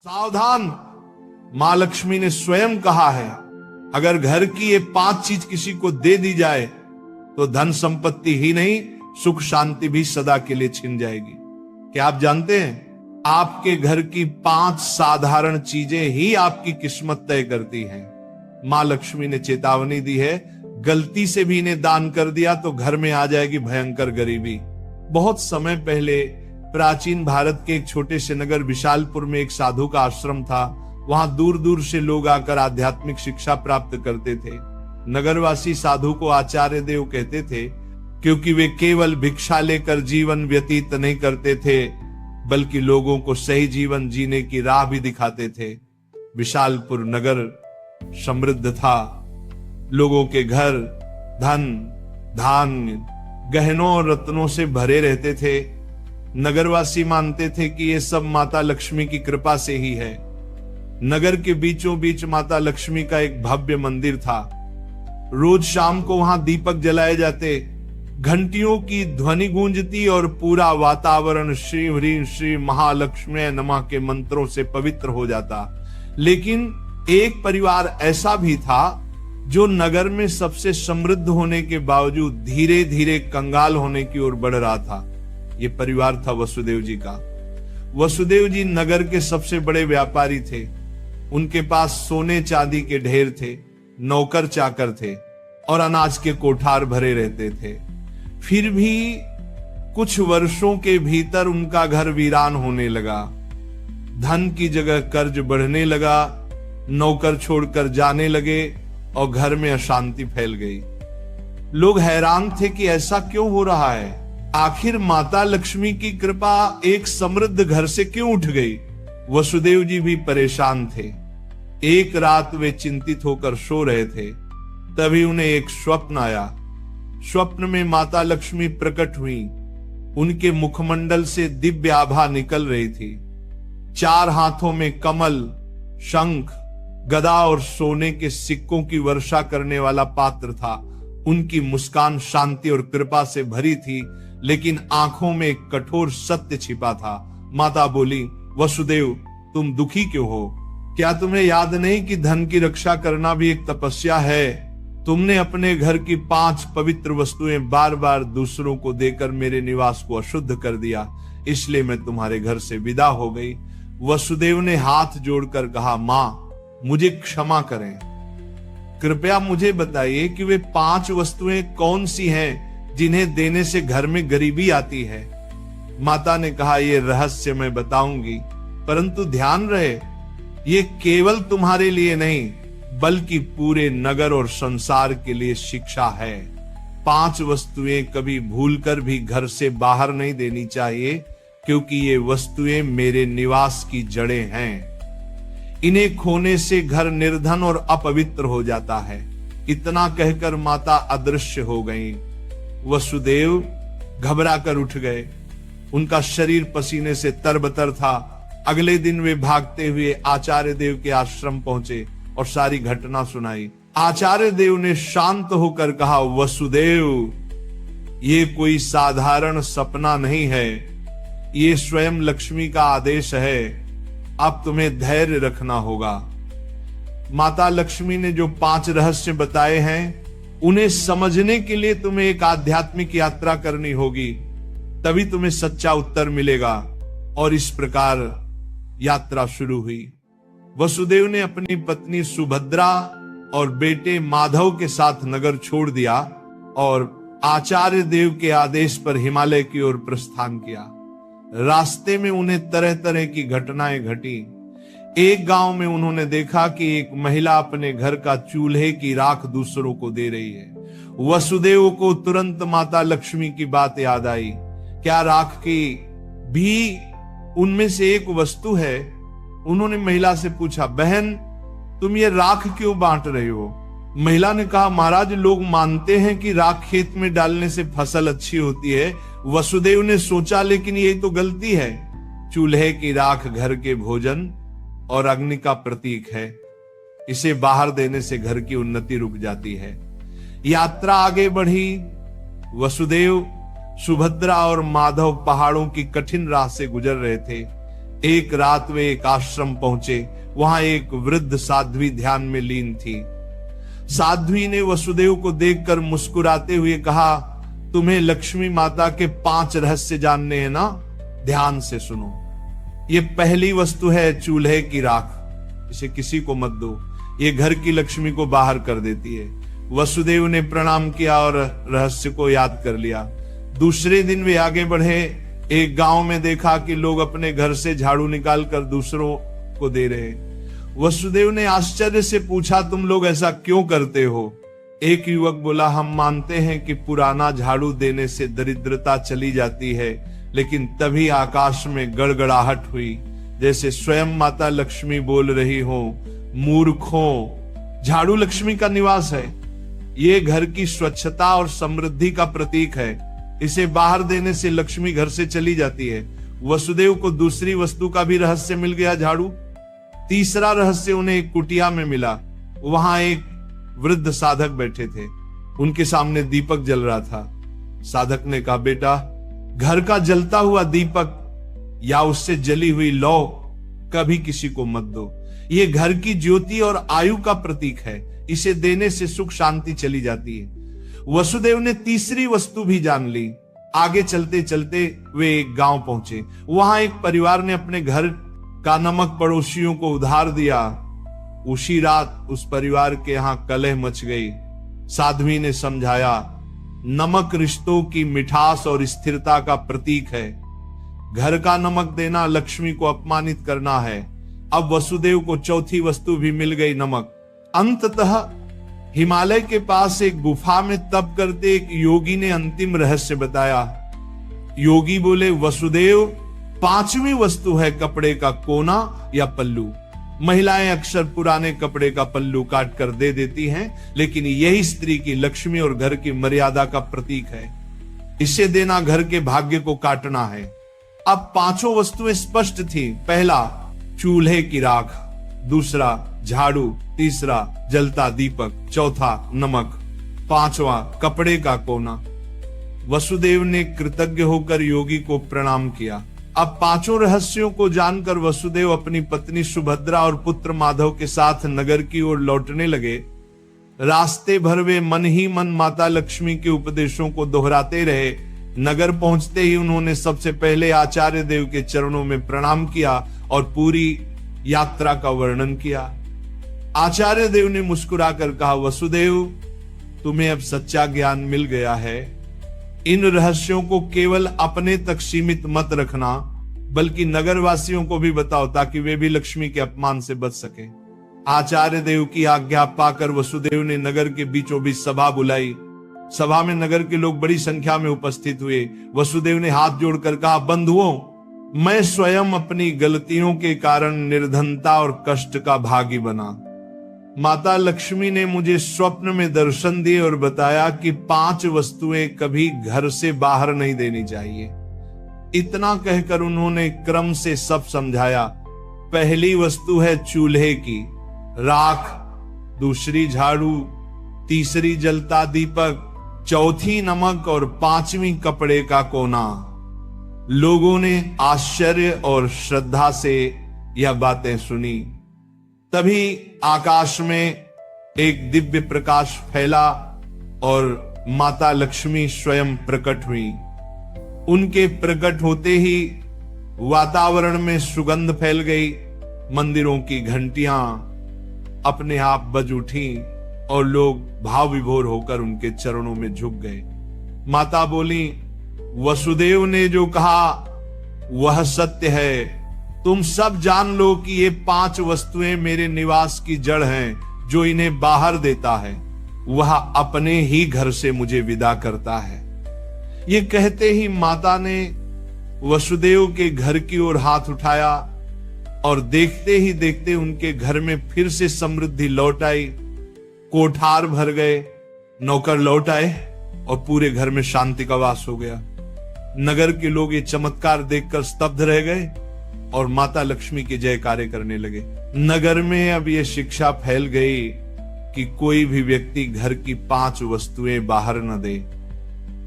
सावधान, मां लक्ष्मी ने स्वयं कहा है, अगर घर की ये 5 चीज किसी को दे दी जाए तो धन संपत्ति ही नहीं, सुख शांति भी सदा के लिए छिन जाएगी। क्या आप जानते हैं, आपके घर की 5 साधारण चीजें ही आपकी किस्मत तय करती हैं। मां लक्ष्मी ने चेतावनी दी है, गलती से भी इन्हें दान कर दिया तो घर में आ जाएगी भयंकर गरीबी। बहुत समय पहले प्राचीन भारत के एक छोटे से नगर विशालपुर में एक साधु का आश्रम था। वहां दूर दूर से लोग आकर आध्यात्मिक शिक्षा प्राप्त करते थे। नगरवासी साधु को आचार्य देव कहते थे, क्योंकि वे केवल भिक्षा लेकर जीवन व्यतीत नहीं करते थे, बल्कि लोगों को सही जीवन जीने की राह भी दिखाते थे। विशालपुर नगर समृद्ध था, लोगों के घर धन धान्य गहनों और रत्नों से भरे रहते थे। नगरवासी मानते थे कि ये सब माता लक्ष्मी की कृपा से ही है। नगर के बीचों बीच माता लक्ष्मी का एक भव्य मंदिर था। रोज शाम को वहां दीपक जलाए जाते, घंटियों की ध्वनि गूंजती और पूरा वातावरण श्री ह्रीं श्री महालक्ष्मी नमः के मंत्रों से पवित्र हो जाता। लेकिन एक परिवार ऐसा भी था जो नगर में सबसे समृद्ध होने के बावजूद धीरे धीरे कंगाल होने की ओर बढ़ रहा था। यह परिवार था वसुदेव जी का। वसुदेव जी नगर के सबसे बड़े व्यापारी थे। उनके पास सोने चांदी के ढेर थे, नौकर चाकर थे और अनाज के कोठार भरे रहते थे। फिर भी कुछ वर्षों के भीतर उनका घर वीरान होने लगा। धन की जगह कर्ज बढ़ने लगा, नौकर छोड़कर जाने लगे और घर में अशांति फैल गई। लोग हैरान थे कि ऐसा क्यों हो रहा है, आखिर माता लक्ष्मी की कृपा एक समृद्ध घर से क्यों उठ गई। वसुदेव जी भी परेशान थे। एक रात वे चिंतित होकर सो रहे थे, तभी उन्हें एक स्वप्न आया। स्वप्न में माता लक्ष्मी प्रकट हुई। उनके मुखमंडल से दिव्य आभा निकल रही थी। 4 हाथों में कमल, शंख, गदा और सोने के सिक्कों की वर्षा करने वाला पात्र था। उनकी मुस्कान शांति और कृपा से भरी थी, लेकिन आंखों में एक कठोर सत्य छिपा था। माता बोली, वसुदेव, तुम दुखी क्यों हो? क्या तुम्हें याद नहीं कि धन की रक्षा करना भी एक तपस्या है? तुमने अपने घर की 5 पवित्र वस्तुएं बार बार दूसरों को देकर मेरे निवास को अशुद्ध कर दिया, इसलिए मैं तुम्हारे घर से विदा हो गई। वसुदेव ने हाथ जोड़कर कहा, मां, मुझे क्षमा करें। कृपया मुझे बताइए कि वे 5 वस्तुएं कौन सी हैं जिन्हें देने से घर में गरीबी आती है। माता ने कहा, यह रहस्य मैं बताऊंगी, परंतु ध्यान रहे, ये केवल तुम्हारे लिए नहीं बल्कि पूरे नगर और संसार के लिए शिक्षा है। 5 वस्तुएं कभी भूलकर भी घर से बाहर नहीं देनी चाहिए, क्योंकि ये वस्तुएं मेरे निवास की जड़ें हैं। इन्हें खोने से घर निर्धन और अपवित्र हो जाता है। इतना कहकर माता अदृश्य हो गईं। वसुदेव घबराकर उठ गए। उनका शरीर पसीने से तरबतर था। अगले दिन वे भागते हुए आचार्य देव के आश्रम पहुंचे और सारी घटना सुनाई। आचार्य देव ने शांत होकर कहा, वसुदेव, ये कोई साधारण सपना नहीं है, ये स्वयं लक्ष्मी का आदेश है। अब तुम्हें धैर्य रखना होगा। माता लक्ष्मी ने जो 5 रहस्य बताए हैं, उन्हें समझने के लिए तुम्हें एक आध्यात्मिक यात्रा करनी होगी, तभी तुम्हें सच्चा उत्तर मिलेगा। और इस प्रकार यात्रा शुरू हुई। वसुदेव ने अपनी पत्नी सुभद्रा और बेटे माधव के साथ नगर छोड़ दिया और आचार्य देव के आदेश पर हिमालय की ओर प्रस्थान किया। रास्ते में उन्हें तरह तरह की घटनाएं घटी। एक गांव में उन्होंने देखा कि एक महिला अपने घर का चूल्हे की राख दूसरों को दे रही है। वसुदेव को तुरंत माता लक्ष्मी की बात याद आई। क्या राख की भी उनमें से एक वस्तु है? उन्होंने महिला से पूछा, बहन, तुम ये राख क्यों बांट रही हो? महिला ने कहा, महाराज, लोग मानते हैं कि राख खेत में डालने से फसल अच्छी होती है। वसुदेव ने सोचा, लेकिन यही तो गलती है। चूल्हे की राख घर के भोजन और अग्नि का प्रतीक है। इसे बाहर देने से घर की उन्नति रुक जाती है। यात्रा आगे बढ़ी। वसुदेव, सुभद्रा और माधव पहाड़ों की कठिन राह से गुजर रहे थे। एक रात वे एक आश्रम पहुंचे। वहां एक वृद्ध साध्वी ध्यान में लीन थी। साध्वी ने वसुदेव को देखकर मुस्कुराते हुए कहा, तुम्हें लक्ष्मी माता के 5 रहस्य जानने हैं ना? ध्यान से सुनो। ये पहली वस्तु है चूल्हे की राख। इसे किसी को मत दो, ये घर की लक्ष्मी को बाहर कर देती है। वसुदेव ने प्रणाम किया और रहस्य को याद कर लिया। दूसरे दिन वे आगे बढ़े। एक गांव में देखा कि लोग अपने घर से झाड़ू निकालकर दूसरों को दे रहे। वसुदेव ने आश्चर्य से पूछा, तुम लोग ऐसा क्यों करते हो? एक युवक बोला, हम मानते हैं कि पुराना झाड़ू देने से दरिद्रता चली जाती है। लेकिन तभी आकाश में गड़गड़ाहट हुई, जैसे स्वयं माता लक्ष्मी बोल रही हो, मूर्खों, झाड़ू लक्ष्मी का निवास है। ये घर की स्वच्छता और समृद्धि का प्रतीक है। इसे बाहर देने से लक्ष्मी घर से चली जाती है। वसुदेव को दूसरी वस्तु का भी रहस्य मिल गया, झाड़ू। तीसरा रहस्य उन्हें एक कुटिया में मिला। वहां एक वृद्ध साधक बैठे थे। उनके सामने दीपक जल रहा था। साधक ने कहा, बेटा, घर का जलता हुआ दीपक या उससे जली हुई लौ कभी किसी को मत दो। ये घर की ज्योति और आयु का प्रतीक है। इसे देने से सुख शांति चली जाती है। वसुदेव ने तीसरी वस्तु भी जान ली। आगे चलते चलते वे एक गांव पहुंचे। वहां एक परिवार ने अपने घर का नमक पड़ोसियों को उधार दिया। उसी रात उस परिवार के यहां कलह मच गई। साध्वी ने समझाया, नमक रिश्तों की मिठास और स्थिरता का प्रतीक है। घर का नमक देना लक्ष्मी को अपमानित करना है। अब वसुदेव को चौथी वस्तु भी मिल गई, नमक। अंततः हिमालय के पास एक गुफा में तप करते एक योगी ने अंतिम रहस्य बताया। योगी बोले, वसुदेव, 5वीं वस्तु है कपड़े का कोना या पल्लू। महिलाएं अक्सर पुराने कपड़े का पल्लू काट कर दे देती हैं, लेकिन यही स्त्री की लक्ष्मी और घर की मर्यादा का प्रतीक है। इसे देना घर के भाग्य को काटना है। अब 5 वस्तुएं स्पष्ट थी। पहला, चूल्हे की राख। दूसरा, झाड़ू। तीसरा, जलता दीपक। चौथा, नमक। 5वां, कपड़े का कोना। वसुदेव ने कृतज्ञ होकर योगी को प्रणाम किया। अब 5 रहस्यों को जानकर वसुदेव अपनी पत्नी सुभद्रा और पुत्र माधव के साथ नगर की ओर लौटने लगे। रास्ते भर वे मन ही मन माता लक्ष्मी के उपदेशों को दोहराते रहे। नगर पहुंचते ही उन्होंने सबसे पहले आचार्य देव के चरणों में प्रणाम किया और पूरी यात्रा का वर्णन किया। आचार्य देव ने मुस्कुराकर कहा, वसुदेव, तुम्हें अब सच्चा ज्ञान मिल गया है। इन रहस्यों को केवल अपने तक सीमित मत रखना, बल्कि नगरवासियों को भी बताओ, ताकि वे भी लक्ष्मी के अपमान से बच सके। आचार्य देव की आज्ञा पाकर वसुदेव ने नगर के बीचों बीच सभा बुलाई। सभा में नगर के लोग बड़ी संख्या में उपस्थित हुए। वसुदेव ने हाथ जोड़कर कहा, बंधुओं, मैं स्वयं अपनी गलतियों के कारण निर्धनता और कष्ट का भागी बना। माता लक्ष्मी ने मुझे स्वप्न में दर्शन दिए और बताया कि 5 वस्तुएं कभी घर से बाहर नहीं देनी चाहिए। इतना कहकर उन्होंने क्रम से सब समझाया। पहली वस्तु है चूल्हे की राख, दूसरी झाड़ू, तीसरी जलता दीपक, चौथी नमक और 5वीं कपड़े का कोना। लोगों ने आश्चर्य और श्रद्धा से यह बातें सुनी। तभी आकाश में एक दिव्य प्रकाश फैला और माता लक्ष्मी स्वयं प्रकट हुई। उनके प्रकट होते ही वातावरण में सुगंध फैल गई। मंदिरों की घंटियां अपने आप बज उठी और लोग भाव विभोर होकर उनके चरणों में झुक गए। माता बोली, वसुदेव ने जो कहा वह सत्य है। तुम सब जान लो कि ये 5 वस्तुएं मेरे निवास की जड़ हैं। जो इन्हें बाहर देता है वह अपने ही घर से मुझे विदा करता है। ये कहते ही माता ने वसुदेव के घर की ओर हाथ उठाया और देखते ही देखते उनके घर में फिर से समृद्धि लौट आई। कोठार भर गए, नौकर लौट आए और पूरे घर में शांति का वास हो गया। नगर के लोग ये चमत्कार देखकर स्तब्ध रह गए और माता लक्ष्मी के जयकारे करने लगे। नगर में अब यह शिक्षा फैल गई कि कोई भी व्यक्ति घर की 5 वस्तुएं बाहर न दे।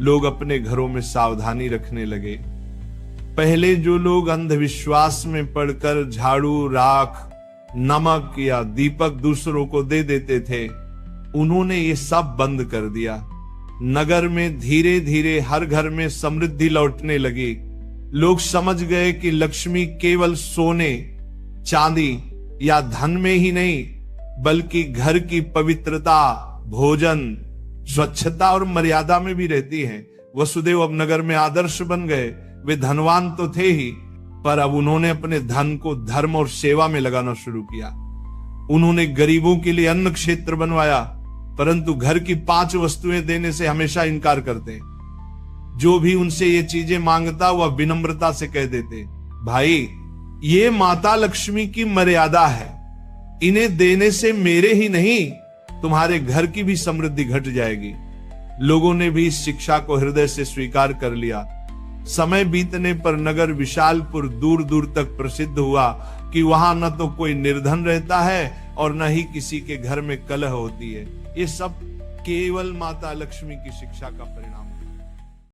लोग अपने घरों में सावधानी रखने लगे। पहले जो लोग अंधविश्वास में पड़कर झाड़ू, राख, नमक या दीपक दूसरों को दे देते थे, उन्होंने ये सब बंद कर दिया। नगर में धीरे धीरे हर घर में समृद्धि लौटने लगी। लोग समझ गए कि लक्ष्मी केवल सोने, चांदी या धन में ही नहीं, बल्कि घर की पवित्रता, भोजन, स्वच्छता और मर्यादा में भी रहती है। वसुदेव अब नगर में आदर्श बन गए। वे धनवान तो थे ही, पर अब उन्होंने अपने धन को धर्म और सेवा में लगाना शुरू किया। उन्होंने गरीबों के लिए अन्न क्षेत्र बनवाया, परंतु घर की 5 वस्तुएं देने से हमेशा इनकार करते। जो भी उनसे ये चीजें मांगता वह विनम्रता से कह देते, भाई ये माता लक्ष्मी की मर्यादा है, इन्हें देने से मेरे ही नहीं तुम्हारे घर की भी समृद्धि घट जाएगी। लोगों ने भी इस शिक्षा को हृदय से स्वीकार कर लिया। समय बीतने पर नगर विशालपुर दूर दूर तक प्रसिद्ध हुआ कि वहां न तो कोई निर्धन रहता है और न ही किसी के घर में कलह होती है। ये सब केवल माता लक्ष्मी की शिक्षा का परिणाम है।